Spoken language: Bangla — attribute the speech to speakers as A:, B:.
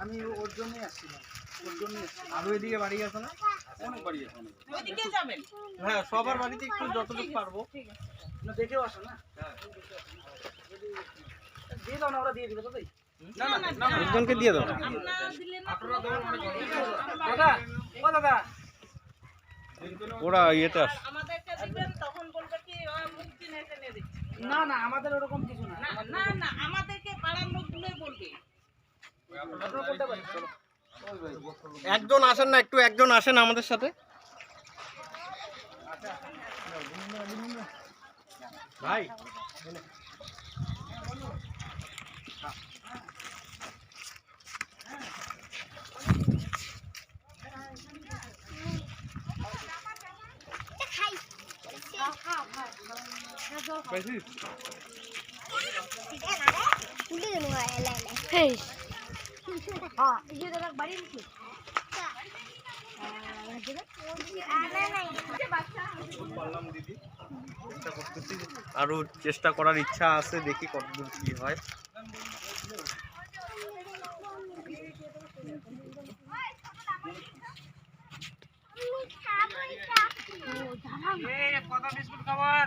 A: আমি ওর জন্যই আসছিলাম, ওর জন্যই আসছিলাম।
B: আর ওইদিকে বাড়ি আছে না?
A: অনেক বাড়ি আছে, অনেক।
C: ওইদিকে যাবেন?
B: হ্যাঁ, সবার বাড়িতে একটু যতটুকু পারবো।
C: ঠিক আছে।
A: না দেখেও আসো না?
B: হ্যাঁ।
A: দিয়ে দাও না, ওরা দিয়ে দিবে তো তাই?
B: না না না,
D: একজনকে দিয়ে দাও।
C: আপনারা দিলেন না?
B: আপনারা দেবেন মনে করেন।
A: দাদা, ও দাদা,
D: ওরা ইয়েতে
C: আর
D: আসে।
C: আমাদেরকে দিবেন, তখন বলবে কি মুখ চিনে টেনে দিচ্ছে।
A: না না আমাদের ওরকম কিছু না।
C: না না না, আমাদেরকে পাড়ার লোকগুলোই বলবে।
A: আপনারা বলতে পারেন, চলো।
D: একজন আসেন না, একটু একজন আসেন আমাদের সাথে। ভাই আরো চেষ্টা করার ইচ্ছা আছে, দেখি কতদূর কি হয়।
A: কথা বিস্কুট খাবার।